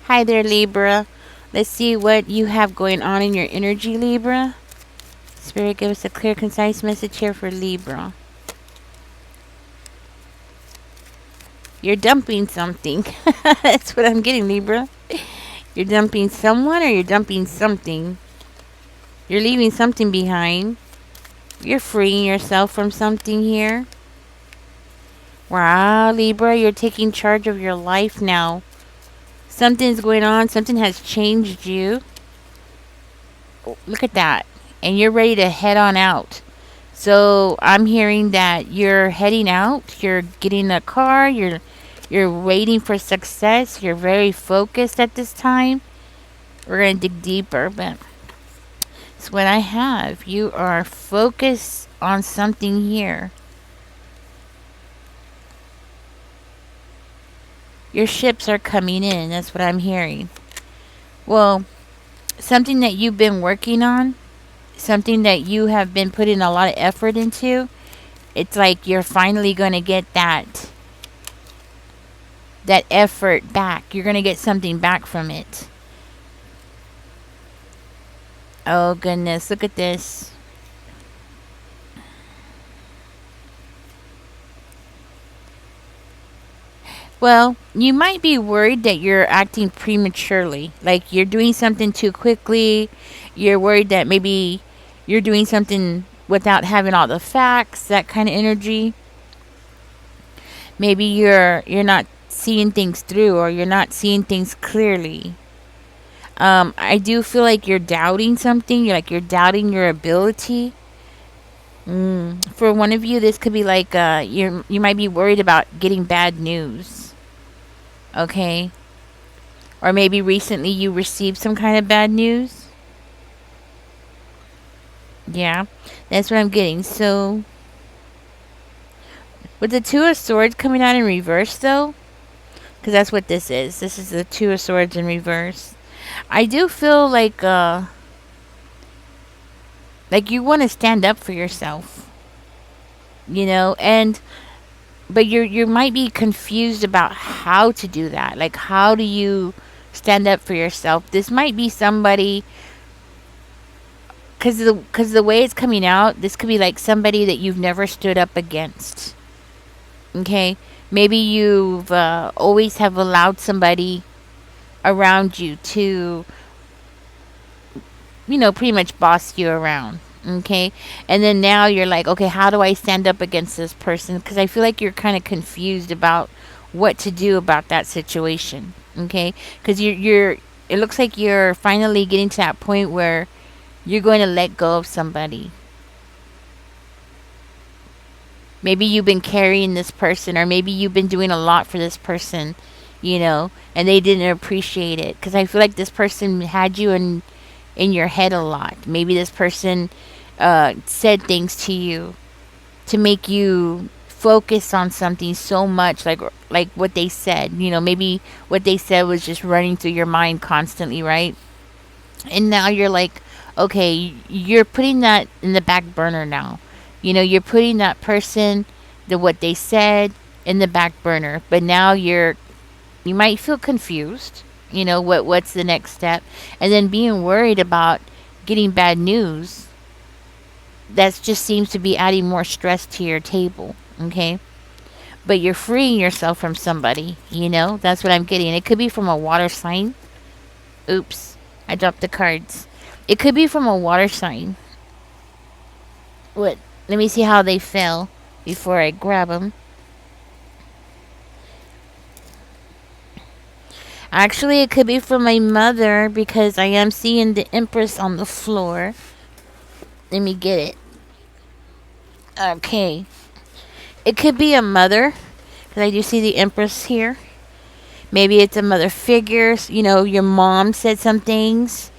Hi there, Libra. Let's see what you have going on in your energy, Libra. Spirit, give us a clear, concise message here for Libra. You're dumping something. That's what I'm getting, Libra. You're dumping someone or you're dumping something. You're leaving something behind. You're freeing yourself from something here. Wow, Libra, you're taking charge of your life now. Something's going on. Something has changed you. Look at that. And you're ready to head on out. So I'm hearing that you're heading out. You're getting a car. You're waiting for success. You're very focused at this time. We're going to dig deeper, but it's what I have. You are focused on something here. Your ships are coming in. That's what I'm hearing. Well, something that you've been working on, something that you have been putting a lot of effort into, it's like you're finally going to get that effort back. You're going to get something back from it. Oh, goodness. Look at this. Well, you might be worried that you're acting prematurely. Like you're doing something too quickly. You're worried that maybe you're doing something without having all the facts, that kind of energy. Maybe you're not seeing things through or you're not seeing things clearly. I do feel like you're doubting something. You're doubting your ability. For one of you, this could be like you might be worried about getting bad news. Okay, or maybe recently you received some kind of bad news. Yeah, that's what I'm getting. So with the Two of Swords coming out in reverse, though, because that's what this is. This is the Two of Swords in reverse. I do feel like you want to stand up for yourself, and but you might be confused about how to do that. Like, how do you stand up for yourself? This might be somebody, because the way it's coming out, this could be like somebody that you've never stood up against. Okay, maybe you've always have allowed somebody around you to pretty much boss you around. Okay, and then now you're like, okay, how do I stand up against this person? Because I feel like you're kind of confused about what to do about that situation. Okay, because you're it looks like you're finally getting to that point where you're going to let go of somebody. Maybe you've been carrying this person, or maybe you've been doing a lot for this person, and they didn't appreciate it. Because I feel like this person had you in your head a lot. Maybe this person said things to you to make you focus on something so much, like what they said. Maybe what they said was just running through your mind constantly, right? And now you're like, okay, you're putting that in the back burner now. You're putting that person, what they said, in the back burner. But now you might feel confused. What's the next step? And then being worried about getting bad news. That just seems to be adding more stress to your table. Okay. But you're freeing yourself from somebody. That's what I'm getting. It could be from a water sign. Oops. I dropped the cards. It could be from a water sign. What? Let me see how they fell before I grab them. Actually, it could be from my mother because I am seeing the Empress on the floor. Let me get it. Okay. It could be a mother because I do see the Empress here. Maybe it's a mother figure. Your mom said some things.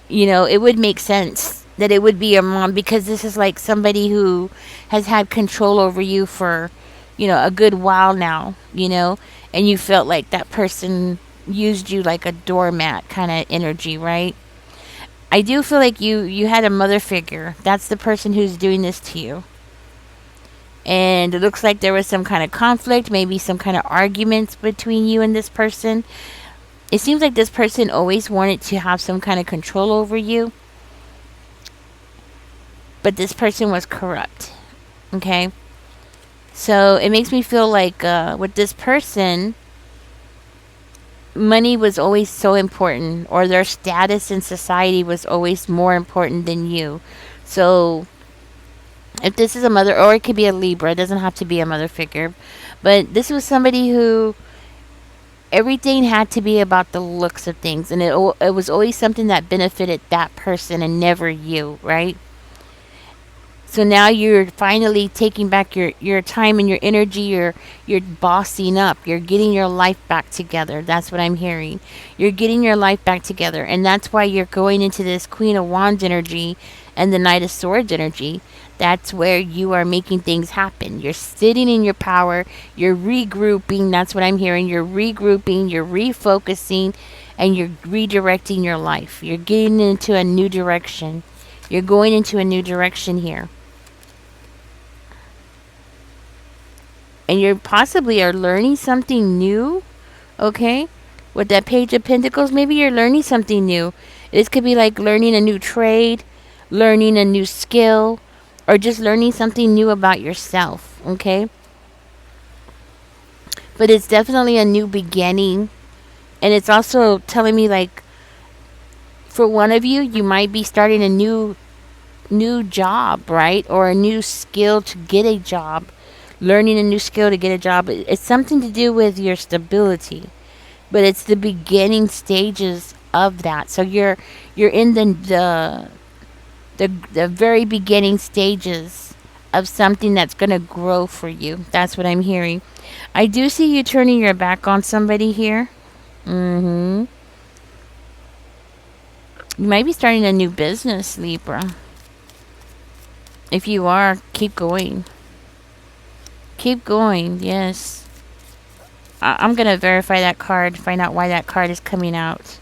It would make sense that it would be your mom because this is like somebody who has had control over you for, a good while now, and you felt like that person used you like a doormat kind of energy, right? I do feel like you had a mother figure. That's the person who's doing this to you. And it looks like there was some kind of conflict, maybe some kind of arguments between you and this person. It seems like this person always wanted to have some kind of control over you, but this person was corrupt. Okay? So it makes me feel like with this person, money was always so important, or their status in society was always more important than you. So if this is a mother, or it could be a Libra, it doesn't have to be a mother figure, but this was somebody who everything had to be about the looks of things, and it was always something that benefited that person and never you, right? So now you're finally taking back your time and your energy. You're bossing up. You're getting your life back together. That's what I'm hearing. You're getting your life back together, and that's why you're going into this Queen of Wands energy and the Knight of Swords energy. That's where you are making things happen. You're sitting in your power. You're regrouping. That's what I'm hearing. You're regrouping. You're refocusing, and you're redirecting your life. You're getting into a new direction. You're going into a new direction here. And you possibly are learning something new, okay? With that Page of Pentacles, maybe you're learning something new. This could be like learning a new trade, learning a new skill, or just learning something new about yourself, okay? But it's definitely a new beginning. And it's also telling me, like, for one of you, you might be starting a new job, right? Or a new skill to get a job. Learning a new skill to get a job. It's something to do with your stability, but it's the beginning stages of that. So you're in the very beginning stages of something that's going to grow for you. That's what I'm hearing. I do see you turning your back on somebody here. You might be starting a new business, Libra. If you are, keep going. Keep going, yes. I'm going to verify that card, find out why that card is coming out.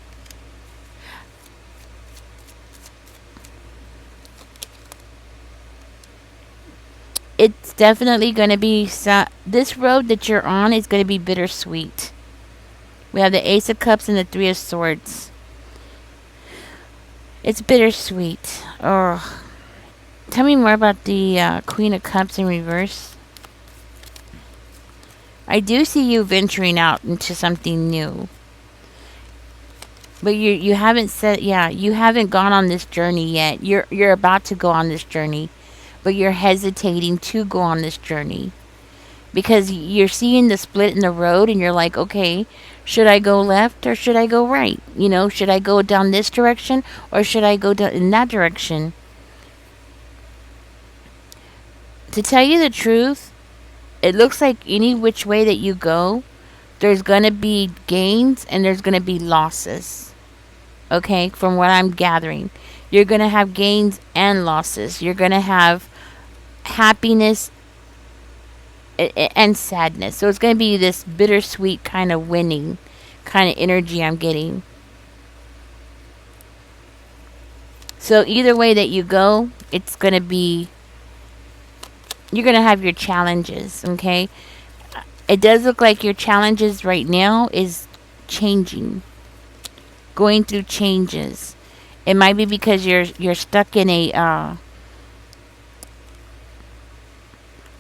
It's definitely going to be... this road that you're on is going to be bittersweet. We have the Ace of Cups and the Three of Swords. It's bittersweet. Oh, tell me more about the Queen of Cups in reverse. I do see you venturing out into something new. But you haven't said, yeah, you haven't gone on this journey yet. You're about to go on this journey, but you're hesitating to go on this journey because you're seeing the split in the road, and you're like, okay, should I go left or should I go right? You know, should I go down this direction or should I go down in that direction? To tell you the truth, it looks like any which way that you go, there's going to be gains and there's going to be losses. Okay, from what I'm gathering, you're going to have gains and losses. You're going to have happiness and sadness. So it's going to be this bittersweet kind of winning kind of energy I'm getting. So either way that you go, it's going to be, you're going to have your challenges, okay? It does look like your challenges right now is changing. Going through changes. It might be because you're stuck in a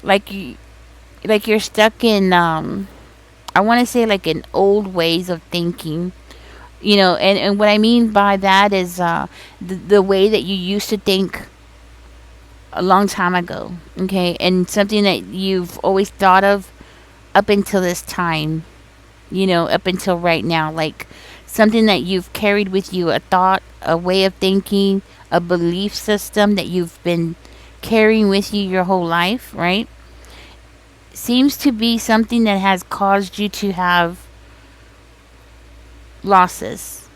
like you're stuck in I want to say like in old ways of thinking. You know, and what I mean by that is the way that you used to think a long time ago, okay? And something that you've always thought of up until this time, you know, up until right now, like something that you've carried with you, a thought, a way of thinking, a belief system that you've been carrying with you your whole life, right? Seems to be something that has caused you to have losses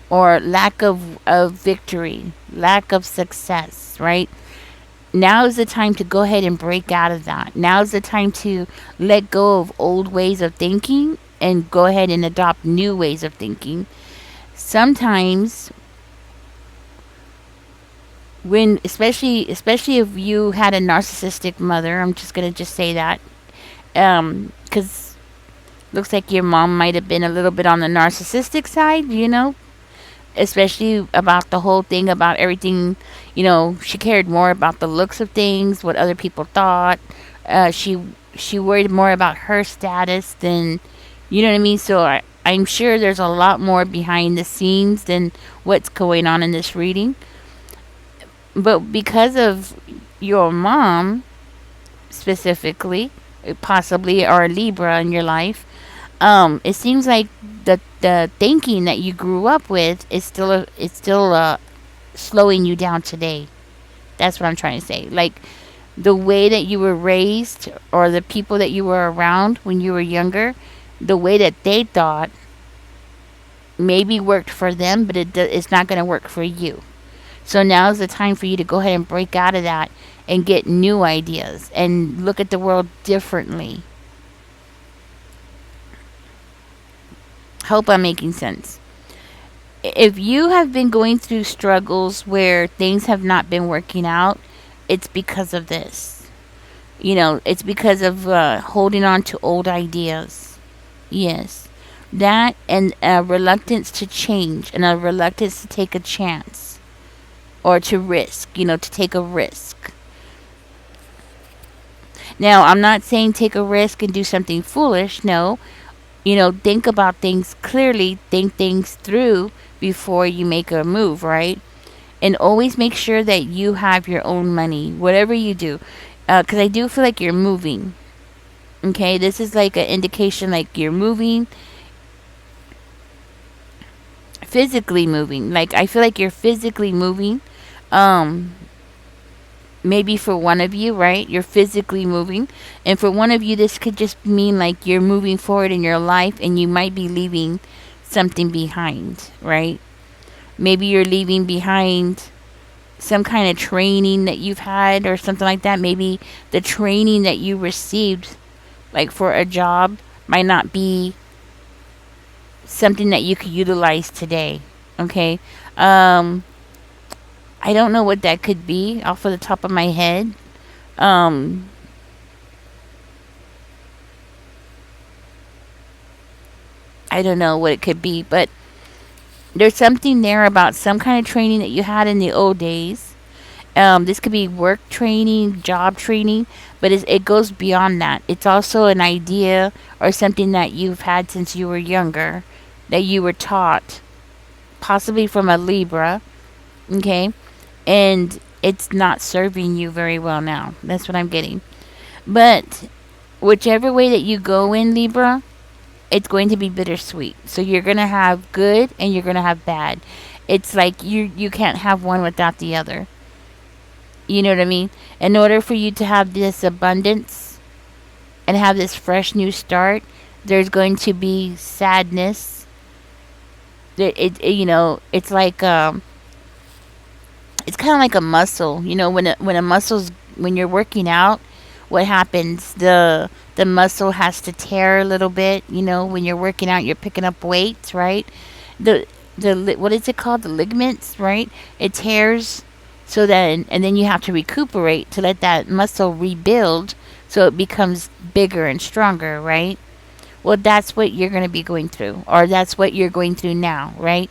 or lack of victory, lack of success, right? Now is the time to go ahead and break out of that. Now is the time to let go of old ways of thinking and go ahead and adopt new ways of thinking. Sometimes when especially if you had a narcissistic mother, I'm just going to just say that cuz Looks like your mom might have been a little bit on the narcissistic side, especially about the whole thing about everything. She cared more about the looks of things, what other people thought. She worried more about her status than, you know what I mean. So I'm sure there's a lot more behind the scenes than what's going on in this reading. But because of your mom specifically, possibly, or Libra in your life, it seems like the thinking that you grew up with is still slowing you down today. That's what I'm trying to say. Like the way that you were raised, or the people that you were around when you were younger, the way that they thought maybe worked for them, but it's not going to work for you. So now is the time for you to go ahead and break out of that and get new ideas and look at the world differently. Hope I'm making sense. If you have been going through struggles where things have not been working out, it's because of this. It's because of holding on to old ideas. Yes. That, and a reluctance to change, and a reluctance to take a chance, or to risk, to take a risk. Now, I'm not saying take a risk and do something foolish. No. Think about things clearly, think things through before you make a move, right? And always make sure that you have your own money, whatever you do. Because I do feel like you're moving. Okay, this is like an indication like you're moving, physically moving. Like I feel like you're physically moving. Um, Maybe for one of you, right? You're physically moving. And for one of you, this could just mean like you're moving forward in your life and you might be leaving something behind, right? Maybe you're leaving behind some kind of training that you've had or something like that. Maybe the training that you received, like for a job, might not be something that you could utilize today. Okay? I don't know what that could be off of the top of my head. Um, I don't know what it could be, but there's something there about some kind of training that you had in the old days. This could be work training, job training, but it goes beyond that. It's also an idea or something that you've had since you were younger, that you were taught, possibly from a Libra, okay? And it's not serving you very well now. That's what I'm getting. But whichever way that you go in Libra, it's going to be bittersweet. So you're going to have good and you're going to have bad. It's like you can't have one without the other. You know what I mean? In order for you to have this abundance and have this fresh new start, there's going to be sadness. It's like it's kind of like a muscle. When you're working out, what happens? The muscle has to tear a little bit. When you're working out, you're picking up weights, right? What is it called? The ligaments, right? It tears, so then and then you have to recuperate to let that muscle rebuild, so it becomes bigger and stronger, right? Well, that's what you're going to be going through, or that's what you're going through now, right?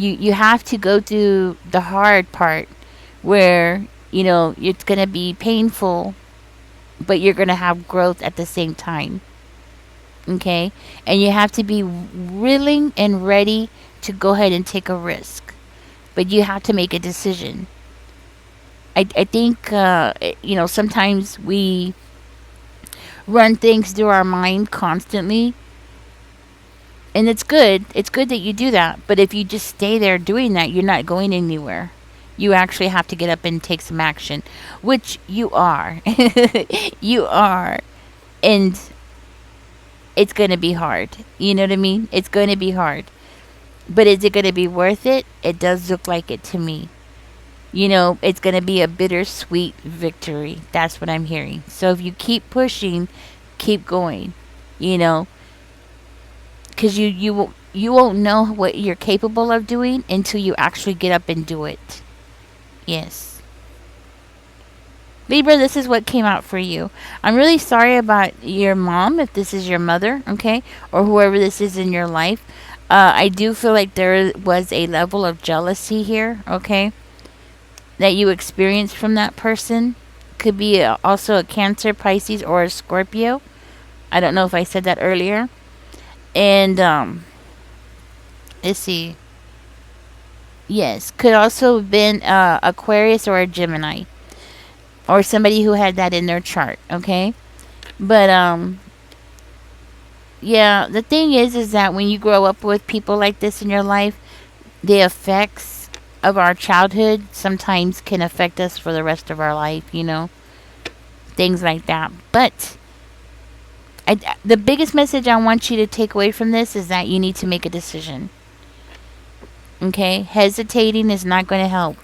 You have to go through the hard part where it's going to be painful, but you're going to have growth at the same time. Okay? And you have to be willing and ready to go ahead and take a risk, but you have to make a decision. I think sometimes we run things through our mind constantly, and it's good that you do that. But if you just stay there doing that, you're not going anywhere. You actually have to get up and take some action, which you are. You are. And it's going to be hard. You know what I mean? It's going to be hard. But is it going to be worth it? It does look like it to me. It's going to be a bittersweet victory. That's what I'm hearing. So if you keep pushing, keep going. Because you won't know what you're capable of doing until you actually get up and do it. Yes. Libra, this is what came out for you. I'm really sorry about your mom, if this is your mother, okay, or whoever this is in your life. I do feel like there was a level of jealousy here, okay, that you experienced from that person. Could be also a Cancer, Pisces, or a Scorpio. I don't know if I said that earlier. And let's see. Yes, could also have been Aquarius or a Gemini, or somebody who had that in their chart. Okay, but yeah, the thing is that when you grow up with people like this in your life, the effects of our childhood sometimes can affect us for the rest of our life. You know, things like that. But the biggest message I want you to take away from this is that you need to make a decision. Okay, hesitating is not going to help.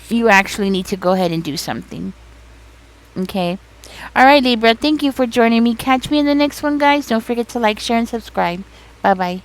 You actually need to go ahead and do something. Okay. All right, Libra. Thank you for joining me. Catch me in the next one, guys. Don't forget to like, share, and subscribe. Bye bye.